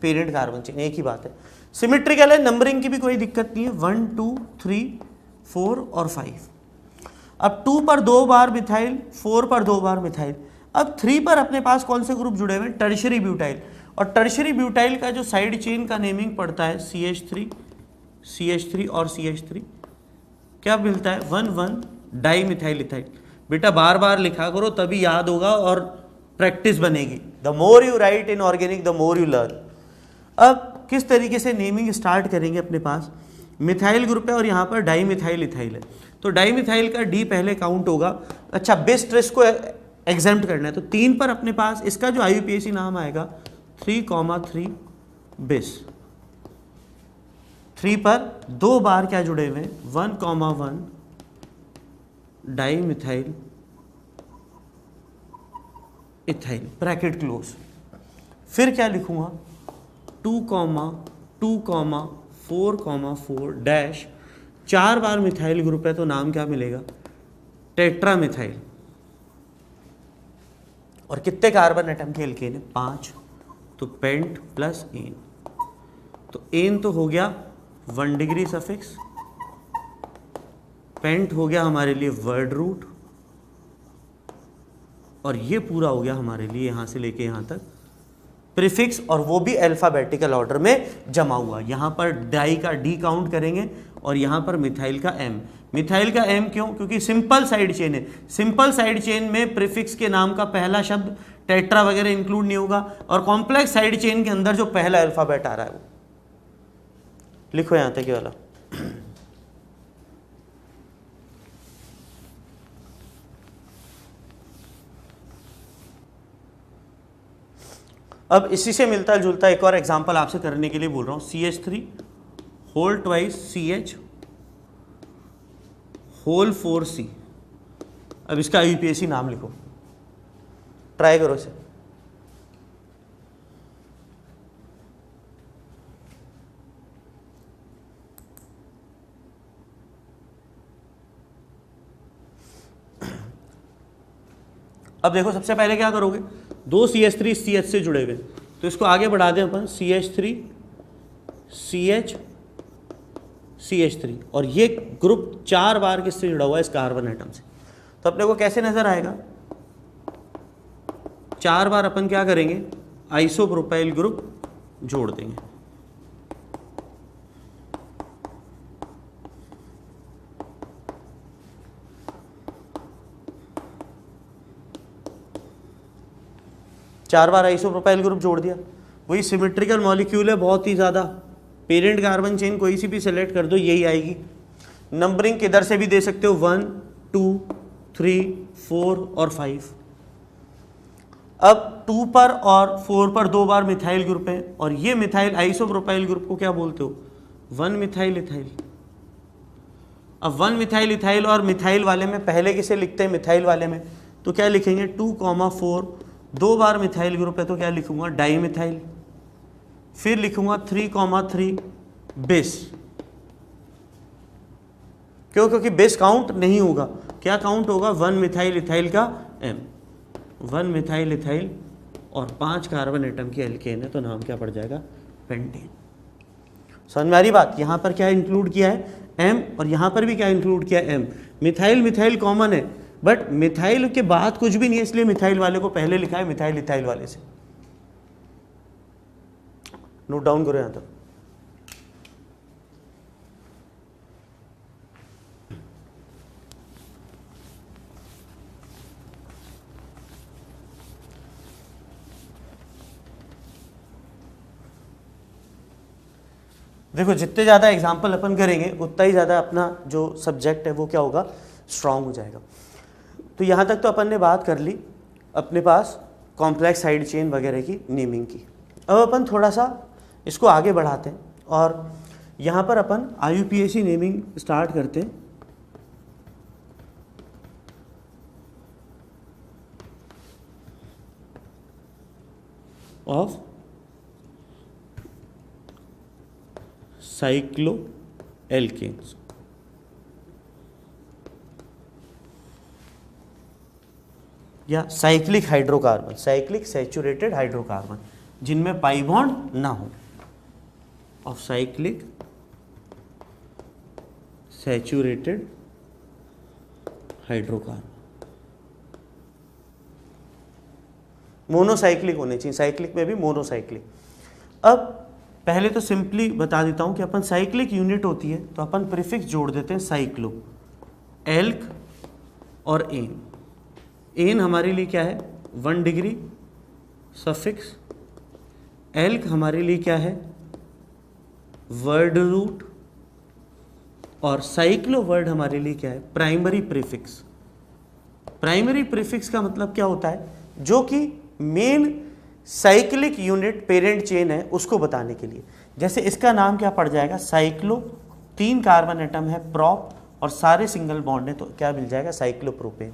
parent carbon chain, एक ही बात है। सिमेट्रिकल है, नंबरिंग की भी कोई दिक्कत नहीं है, 1 2 3 4 और 5। अब 2 पर 2 बार मिथाइल, 4 पर 2 बार मिथाइल। अब 3 पर अपने पास कौन से ग्रुप जुड़े हुए हैं, टर्शरी ब्यूटाइल। और टर्शरी ब्यूटाइल का जो साइड चेन का नेमिंग पड़ता है CH3 CH3 और CH3, क्या मिलता है, 1 1 डाई मिथाइल इथाइल। बेटा बार बार लिखा करो तभी याद होगा और प्रैक्टिस बनेगी। The more you right in organic the more you learn. अब किस तरीके से नेमिंग स्टार्ट करेंगे, अपने पास मिथाइल ग्रुप है और यहाँ पर डाई मिथाइल इथाइल है, तो डाई मिथाइल का D पहले काउंट होगा। अच्छा, बेस स्ट्रेस को एग्जेम्प्ट करना है तो 3 पर अपने पास इसका जो IUPAC नाम आएगा 3,3 बेस। 3 पर 2 बार क्या जुड़े हुए हैं, 1,1 di methyl ethyl, bracket close. फिर क्या लिखूंगा, 2,4,4 डैश, 4 बार मिथाइल ग्रुप है तो नाम क्या मिलेगा, टेट्रा मिथाइल। और कितने कार्बन एटम के एल्केन है, 5, तो पेंट प्लस एन। तो एन तो हो गया 1 डिग्री सफिक्स, पेंट हो गया हमारे लिए वर्ड रूट, और ये पूरा हो गया हमारे लिए यहां से लेके यहां तक प्रीफिक्स, और वो भी अल्फाबेटिकल ऑर्डर में जमा हुआ। यहां पर डाई का D काउंट करेंगे और यहां पर मिथाइल का M। मिथाइल का M क्यों, क्योंकि सिंपल साइड चेन है। सिंपल साइड चेन में प्रीफिक्स के नाम का पहला शब्द टेट्रा वगैरह इंक्लूड नहीं होगा, और कॉम्प्लेक्स साइड चेन के अंदर जो पहला अल्फाबेट आ रहा है वो लिखो यहां तक ये वाला। अब इसी से मिलता जुलता एक और एग्जांपल आपसे करने के लिए बोल रहा हूँ, CH3 whole twice CH whole 4C। अब इसका IUPAC नाम लिखो, ट्राई करो इसे। अब देखो सबसे पहले क्या करोगे, दो CH3 CH से जुड़े हुए, तो इसको आगे बढ़ा दें अपन, CH3 CH CH3, और ये ग्रुप 4 बार किससे जुड़ा हुआ है, इस कार्बन एटम से। तो अपने को कैसे नजर आएगा, 4 बार अपन क्या करेंगे, आइसोप्रोपाइल ग्रुप जोड़ देंगे। चार बार आइसोप्रोपाइल ग्रुप जोड़ दिया, वही सिमेट्रिकल मॉलिक्यूल है बहुत ही ज़्यादा। पेरेंट कार्बन चेन कोई सी भी सेलेक्ट कर दो, यही आएगी। नंबरिंग किधर से भी दे सकते हो, 1 2 3 4 और 5। अब 2 पर और 4 पर 2 बार मिथाइल ग्रुप है, और ये मिथाइल आइसोप्रोपाइल ग्रुप को क्या बोलते हो, 1 मिथाइल इथाइल। अब 1 मिथाइल इथाइल और मिथाइल वाले में पहले किसे लिखते हैं, मिथाइल वाले में तो क्या लिखेंगे, 2,4, 2 बार मिथाइल ग्रुप है तो क्या लिखूंगा, डाई मिथाइल। फिर लिखूंगा 3,3 बेस। क्यों, क्योंकि बेस काउंट नहीं होगा, क्या काउंट होगा, 1 मिथाइल इथाइल का M, 1 मिथाइल इथाइल और 5 कार्बन एटम की एल्केन है, तो नाम क्या पड़ जाएगा, पेंटेन। समझ में आ रही बात, यहां पर क्या इंक्लूड किया है, M, और यहां पर भी क्या इंक्लूड किया है, M। मिथाइल मिथाइल कॉमन है, बट मिथाइल के बाद कुछ भी नहीं है, इसलिए मिथाइल वाले को पहले लिखा है मिथाइल इथाइल वाले से। नोट डाउन करो यहां तक। देखो जितने ज़्यादा एग्जाम्पल अपन करेंगे उतना ही ज़्यादा अपना जो सब्जेक्ट है वो क्या होगा, स्ट्रांग हो जाएगा। तो यहाँ तक तो अपन ने बात कर ली अपने पास कॉम्प्लेक्स साइड चेन वगैरह की नेमिंग की। अब अपन थोड़ा सा इसको आगे बढ़ाते हैं और यहाँ पर अपन IUPAC नेमिंग स्टार्ट करते हैं। Of cycloalkanes. या cyclic hydrocarbon, cyclic saturated hydrocarbon जिनमें पाई बॉन्ड ना हो, of cyclic saturated hydrocarbon. Monocyclic होने चाहिए, साइक्लिक में भी मोनोसाइक्लिक। अब पहले तो सिंपली बता देता हूं कि अपन साइक्लिक यूनिट होती है तो अपन प्रीफिक्स जोड़ देते हैं साइक्लो, एल्क और एन। एन हमारे लिए क्या है, 1 डिग्री सफिक्स। एल्क हमारे लिए क्या है, वर्ड रूट। और साइक्लो वर्ड हमारे लिए क्या है, प्राइमरी प्रीफिक्स। प्राइमरी प्रीफिक्स का मतलब क्या होता है, जो कि main cyclic unit parent chain है उसको बताने के लिए। जैसे इसका नाम क्या पड़ जाएगा, साइक्लो, 3 कार्बन एटम है, प्रॉप, और सारे सिंगल बॉन्ड है तो क्या मिल जाएगा, साइक्लोप्रोपेन।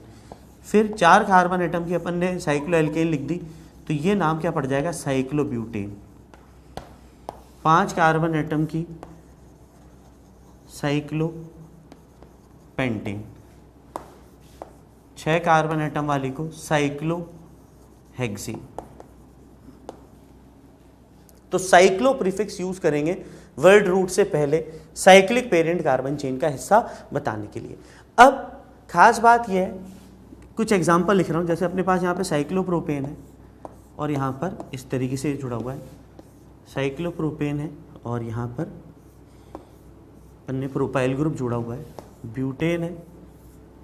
फिर 4 कार्बन एटम की अपन ने साइक्लो एल्केन लिख दी तो ये नाम क्या पड़ जाएगा, साइक्लोब्यूटेन। 5 कार्बन एटम की साइक्लोपेंटेन, 6 कार्बन एटम वाली को साइक्लोहेक्सेन। तो साइक्लो प्रीफिक्स यूज करेंगे वर्ड रूट से पहले साइक्लिक पेरेंट कार्बन चेन का हिस्सा बताने के लिए। अब खास बात यह है, कुछ एग्जांपल लिख रहा हूं, जैसे अपने पास यहाँ पे साइक्लोप्रोपेन है और यहाँ पर इस तरीके से जुड़ा हुआ है, साइक्लोप्रोपेन है और यहाँ पर अपन ने प्रोपाइल ग्रुप जुड़ा हुआ है, ब्यूटेन है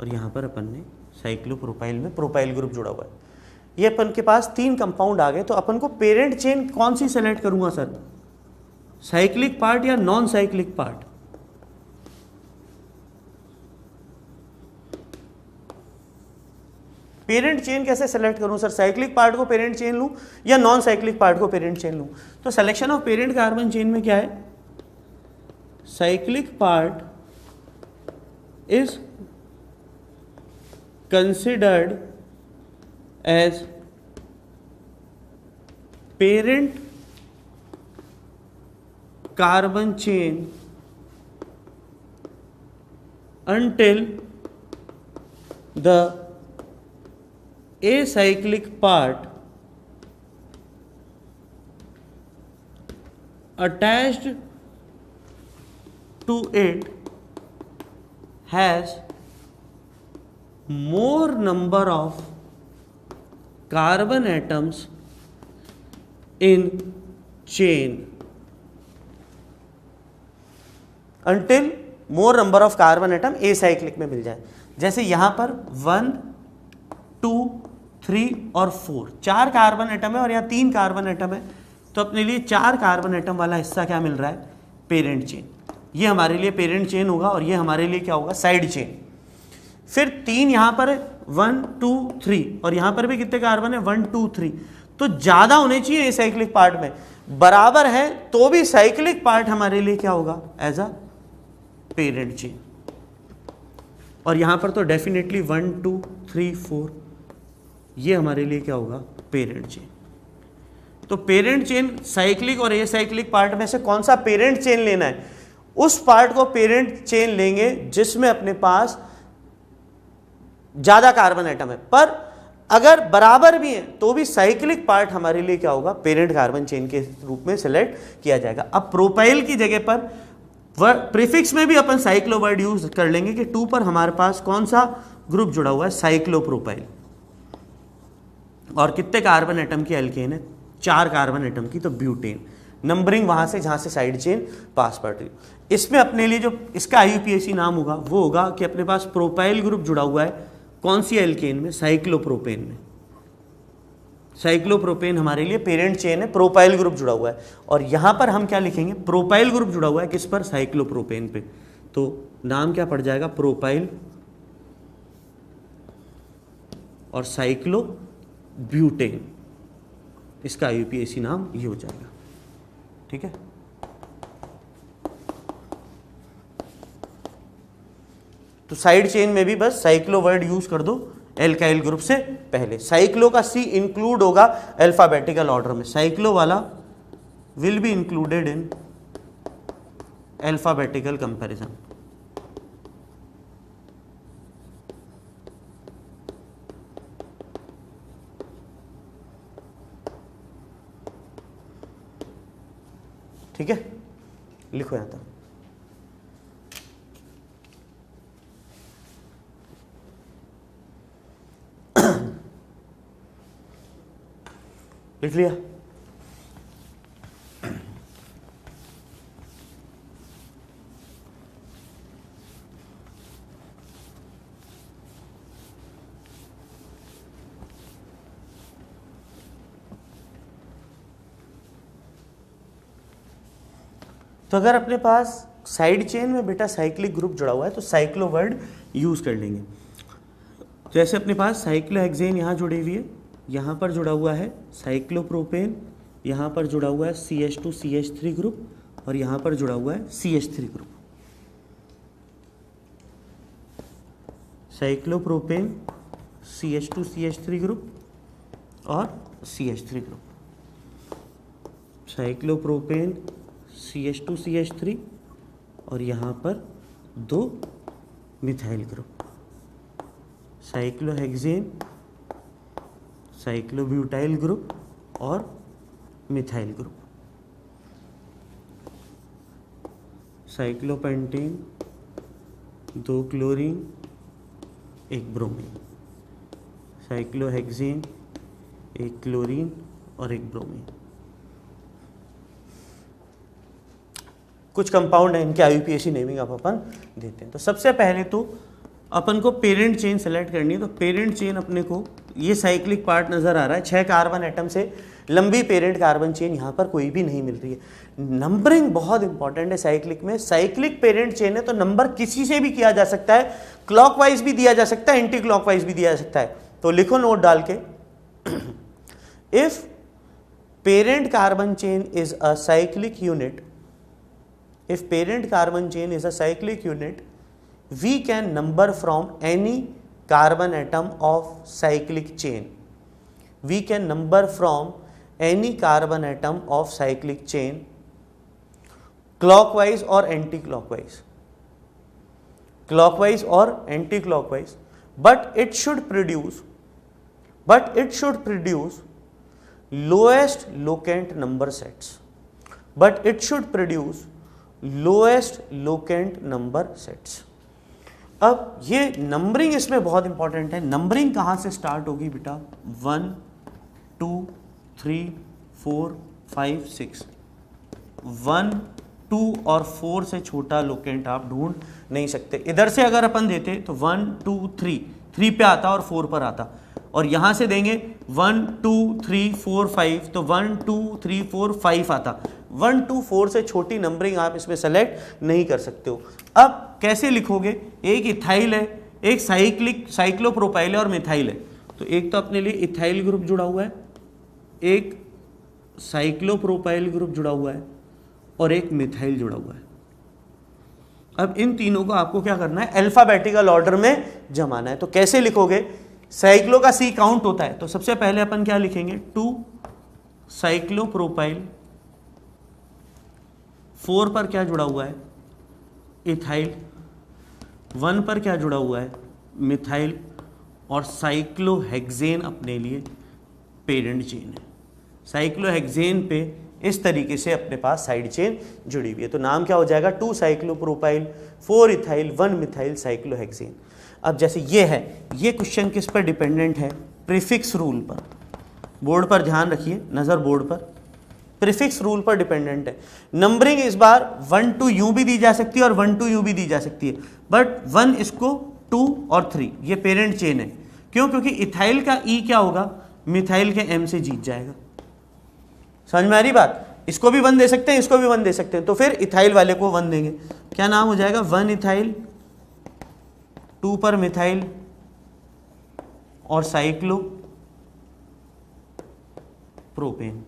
और यहाँ पर अपन ने साइक्लोप्रोपाइल में प्रोपाइल ग्रुप जुड़ा हुआ है। ये अपन के पास 3 कंपाउंड आ गए, तो अपन को पेरेंट चेन कौन सी सेलेक्ट करूंगा सर, साइक्लिक पार्ट या non cyclic part. Parent chain कैसे सेलेक्ट करूं सर, साइक्लिक पार्ट को पेरेंट चेन लूं या नॉन साइक्लिक पार्ट को पेरेंट चेन लूं? तो selection of parent carbon chain में क्या है, cyclic part is considered as parent carbon chain until the acyclic part attached to it has more number of carbon atoms in chain until more number of carbon atom a cyclic में मिल जाए। जैसे यहां पर 1, 2, 3 और 4 4 कार्बन एटम है और यहाँ 3 कार्बन एटम है, तो अपने लिए 4 कार्बन एटम वाला हिस्सा क्या मिल रहा है, पेरेंट चेन। ये हमारे लिए पेरेंट चेन होगा और ये हमारे लिए क्या होगा, साइड चेन। फिर 3 यहाँ पर है 1, 2, 3 और यहाँ पर भी कितने कार्बन है 1, 2, 3, तो ज़्यादा होने चाहिए ए साइक्लिक पार्ट में, बराबर है तो भी साइक्लिक पार्ट हमारे लिए क्या होगा, एज अ पेरेंट चेन। और यहां पर तो डेफिनेटली 1, 2, 3, 4 ये हमारे लिए क्या होगा, पेरेंट चेन। तो पेरेंट चेन साइक्लिक और एसाइक्लिक पार्ट में से कौन सा पेरेंट चेन लेना है, उस पार्ट को पेरेंट चेन लेंगे जिसमें अपने पास ज्यादा कार्बन एटम है, पर अगर बराबर भी है तो भी साइक्लिक पार्ट हमारे लिए क्या होगा, पेरेंट कार्बन चेन के रूप में सिलेक्ट किया जाएगा। अब प्रोपाइल की जगह पर प्रीफिक्स में भी अपन साइक्लो वर्ड यूज कर लेंगे कि 2 पर हमारे पास कौन सा ग्रुप जुड़ा हुआ है, साइक्लोप्रोपाइल। और कितने कार्बन एटम की एल्केन है, 4 कार्बन एटम की, तो ब्यूटेन। नंबरिंग वहां से जहां से साइड चेन पास पड़ रही। इसमें अपने लिए जो इसका IUPAC नाम होगा वो होगा कि अपने पास प्रोपाइल ग्रुप जुड़ा हुआ है कौन सी एल्केन में, साइक्लोप्रोपेन में। साइक्लोप्रोपेन हमारे लिए पेरेंट चेन है, प्रोपाइल ग्रुप जुड़ा हुआ है। और यहां पर हम क्या लिखेंगे, प्रोपाइल ग्रुप जुड़ा हुआ है किस पर, साइक्लोप्रोपेन पे, तो नाम क्या पड़ जाएगा, प्रोपाइल और साइक्लो ब्यूटेन, इसका IUPAC नाम ये हो जाएगा। ठीक है, तो साइड चेन में भी बस साइक्लो वर्ड यूज कर दो एल्काइल ग्रुप से पहले। साइक्लो का C इंक्लूड होगा अल्फाबेटिकल ऑर्डर में, साइक्लो वाला will be included in alphabetical comparison. ठीक है, लिखो यहां तक। लिख लिया, तो अगर अपने पास साइड चेन में बेटा साइक्लिक ग्रुप जुड़ा हुआ है तो साइक्लो वर्ड यूज कर लेंगे। जैसे अपने पास साइक्लोहेक्सेन यहाँ जुड़ी हुई है, यहाँ पर जुड़ा हुआ है साइक्लोप्रोपेन, यहाँ पर जुड़ा हुआ है CH2CH3 ग्रुप और यहाँ पर जुड़ा हुआ है CH3 group. Cyclopropane, CH2CH3 group और CH3 ग्रुप, साइक्लोप्रोपेन, CH2CH3 और यहाँ पर 2 methyl group, cyclohexane, cyclobutyl group और methyl group, cyclopentane, 2 chlorine, 1 bromine, cyclohexane, 1 chlorine और 1 ब्रोमीन। कुछ कंपाउंड है, इनके IUPAC नेमिंग आप अपन देते हैं। तो सबसे पहले तो अपन को पेरेंट चेन सेलेक्ट करनी है। तो पेरेंट चेन अपने को ये साइक्लिक पार्ट नजर आ रहा है, 6 कार्बन एटम से लंबी पेरेंट कार्बन चेन यहाँ पर कोई भी नहीं मिल रही है। नंबरिंग बहुत इंपॉर्टेंट है साइक्लिक में। साइक्लिक पेरेंट चेन है तो नंबर किसी से भी किया जा सकता है, क्लॉकवाइज भी दिया जा सकता है, एंटी क्लॉकवाइज भी दिया जा सकता है। तो लिखो नोट डाल के, if parent carbon chain is a cyclic unit, if parent carbon chain is a cyclic unit, we can number from any carbon atom of cyclic chain. We can number from any carbon atom of cyclic chain clockwise or anti-clockwise. Clockwise or anti-clockwise, but it should produce lowest locant number sets. But it should produce lowest locant number sets. अब ये नंबरिंग इसमें बहुत इंपॉर्टेंट है। नंबरिंग कहाँ से स्टार्ट होगी बेटा? 1 2 3 4 5 6। 1 2 और 4 से छोटा लोकेंट आप ढूंढ नहीं सकते। इधर से अगर अपन देते तो 1 2 3 पे आता और 4 पर आता, और यहां से देंगे 1 2 3 4 5 तो 1 2 3 4 5 आता। 1 2 4 से छोटी नंबरिंग आप इसमें सेलेक्ट नहीं कर सकते हो। अब कैसे लिखोगे? एक इथाइल है, एक साइक्लोप्रोपाइल है और मिथाइल है। तो एक तो अपने लिए इथाइल ग्रुप जुड़ा हुआ है, एक साइक्लोप्रोपाइल ग्रुप जुड़ा हुआ है और एक मिथाइल जुड़ा हुआ है। अब इन तीनों को आपको क्या करना है? अल्फाबेटिकल ऑर्डर में जमाना है। तो कैसे लिखोगे? साइक्लो का सी काउंट होता है, तो सबसे पहले अपन क्या लिखेंगे? 2 साइक्लोप्रोपाइल, 4 पर क्या जुड़ा हुआ है? इथाइल, 1 पर क्या जुड़ा हुआ है? मिथाइल, और साइक्लोहेक्सेन अपने लिए पेरेंट चेन है। साइक्लोहेक्सेन पे इस तरीके से अपने पास साइड चेन जुड़ी हुई है। तो नाम क्या हो जाएगा? 2 साइक्लोप्रोपाइल, 4 इथाइल, 1 मिथाइल, साइक्लोहेक्सेन। अब जैसे ये है, ये क्वेश्चन किस पर डिपेंडेंट है? प्रीफिक्स रूल पर। बोर्ड पर ध्यान रखिए, नज़र बोर्ड पर, प्रीफिक्स रूल पर डिपेंडेंट है। नंबरिंग इस बार 1 2 यूं भी दी जा सकती है और 1 2 यूं भी दी जा सकती है, बट 1 इसको 2 और 3 ये पेरेंट चेन है। क्यों? क्योंकि इथाइल का ई क्या होगा? मिथाइल के एम से जीत जाएगा। समझ में आ रही बात? इसको भी 1 दे सकते हैं, इसको भी 1 दे सकते हैं, तो फिर इथाइल वाले को 1 देंगे। क्या नाम हो जाएगा? 1 इथाइल, 2 पर मिथाइल और cyclo propane.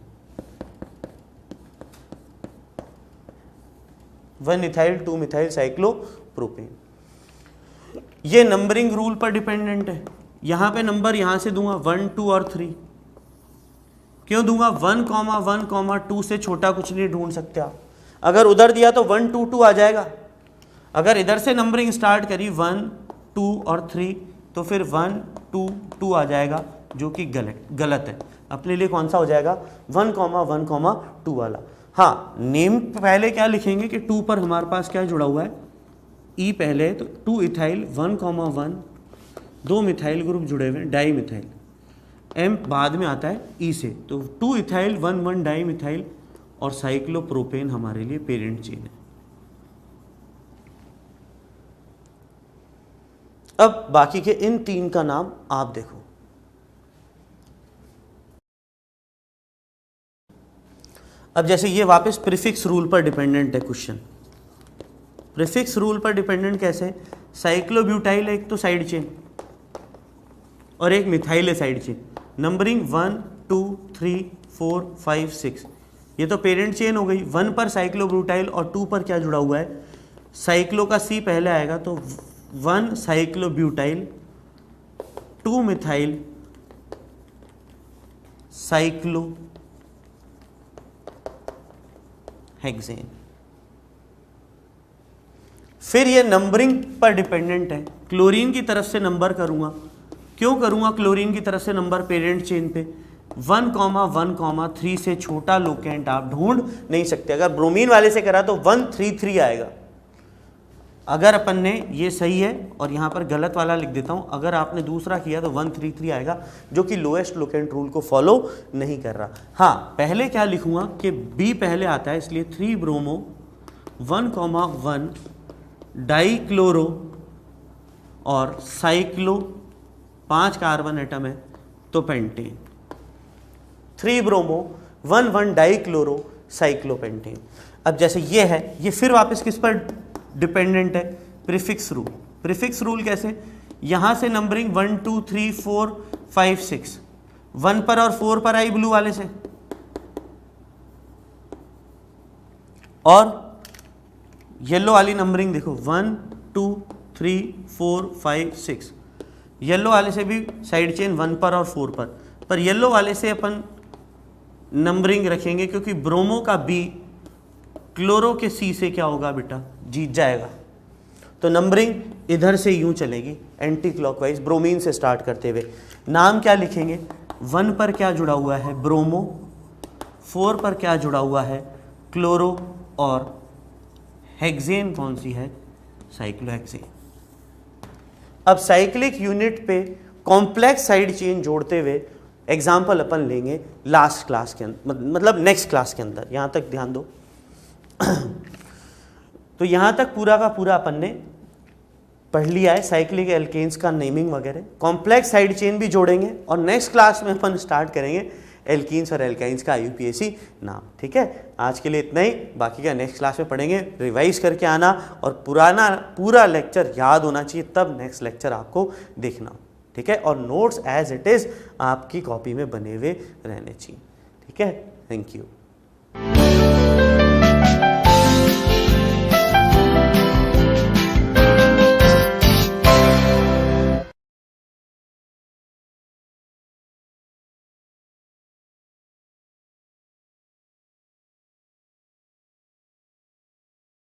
1 ethyl, 2 methyl, cyclo propane. ये नंबरिंग रूल पर डिपेंडेंट है। यहां पे नंबर यहां से दूंगा 1 2 और 3। क्यों दूंगा? 1 2 से छोटा कुछ नहीं ढूंढ सकते आप। अगर उधर दिया तो 1 2 2 आ जाएगा। अगर इधर से नंबरिंग स्टार्ट करी 1 2 और 3 तो फिर 1 2 2 आ जाएगा, जो कि गलत है। अपने लिए कौन सा हो जाएगा? 1 2 वाला। हाँ, नेम पहले क्या लिखेंगे कि 2 पर हमारे पास क्या जुड़ा हुआ है? ई पहले है, तो 2 इथाइल 1 1, 2 मिथाइल ग्रुप जुड़े हुए हैं, डाई मिथाइल। एम बाद में आता है ई से, तो 2 इथाइल 1 1 डाई मिथाइल और साइक्लोप्रोपेन हमारे लिए पेरेंट चेन है। अब बाकी के इन 3 का नाम आप देखो। अब जैसे ये वापस प्रीफिक्स रूल पर डिपेंडेंट है क्वेश्चन। प्रीफिक्स रूल पर डिपेंडेंट कैसे? साइक्लोब्यूटाइल है एक तो साइड चेन और एक मिथाइल है साइड चेन। नंबरिंग 1 2 3 4 5 6, ये तो पेरेंट चेन हो गई। 1 पर साइक्लोब्यूटाइल और 2 पर क्या जुड़ा हुआ है? साइक्लो का सी पहले आएगा, तो 1 साइक्लोब्यूटाइल, 2 मिथाइल, साइक्लो हेक्सेन। फिर ये नंबरिंग पर डिपेंडेंट है। क्लोरीन की तरफ से नंबर करूंगा। क्यों करूंगा क्लोरीन की तरफ से नंबर? पेरेंट चेन पे 1 1 3 से छोटा लोकेंट आप ढूंढ नहीं सकते। अगर ब्रोमीन वाले से करा तो 1 3 3 आएगा। अगर अपन ने ये सही है और यहाँ पर गलत वाला लिख देता हूँ, अगर आपने दूसरा किया तो 1 3 3 आएगा, जो कि लोएस्ट लोकेंट रूल को फॉलो नहीं कर रहा। हाँ, पहले क्या लिखूंगा कि बी पहले आता है, इसलिए 3 ब्रोमो 1 1 डाई क्लोरो और साइक्लो 5 कार्बन एटम है तो pentane. 3 bromo 1 1 die chloro cyclopentane. अब जैसे ये है, ये फिर वापस किस पर डिपेंडेंट है? Prefix rule. प्रीफिक्स रूल कैसे? यहां से नंबरिंग 1 2 3 4 5 6, 1 पर और 4 पर आई ब्लू वाले से, और येलो वाली नंबरिंग देखो 1 2 3 4 5 6, येलो वाले से भी साइड चेन 1 पर और 4 पर येलो वाले से अपन नंबरिंग रखेंगे क्योंकि ब्रोमो का बी क्लोरो के सी से क्या होगा बेटा, जीत जाएगा। तो नंबरिंग इधर से यूं चलेगी एंटी क्लॉकवाइज, ब्रोमीन से स्टार्ट करते हुए। नाम क्या लिखेंगे, 1 पर क्या जुड़ा हुआ है, ब्रोमो, 4 पर क्या जुड़ा हुआ है, क्लोरो, और हेक्सेन कौन सी है, साइक्लोहेक्सेन। अब साइक्लिक यूनिट पे कॉम्प्लेक्स साइड चेन जोड़ते हुए एग्जाम्पल अपन लेंगे लास्ट क्लास के अंदर, मतलब नेक्स्ट क्लास के अंदर। यहाँ तक ध्यान दो। तो यहाँ तक पूरा का पूरा अपन ने पढ़ लिया है साइक्लिक एल्केन्स का नेमिंग वगैरह। कॉम्प्लेक्स साइड चेन भी जोड़ेंगे और नेक्स्ट क्लास में अपन स्टार्ट करेंगे एल्कीन्स और एल्काइंस का IUPAC नाम। ठीक है, आज के लिए इतना ही, बाकी का नेक्स्ट क्लास में पढ़ेंगे। रिवाइज करके आना और पूरा लेक्चर याद होना चाहिए, तब नेक्स्ट लेक्चर आपको देखना। ठीक है, और नोट्स एज इट इज़ आपकी कॉपी में बने हुए रहने चाहिए। ठीक है, थैंक यू।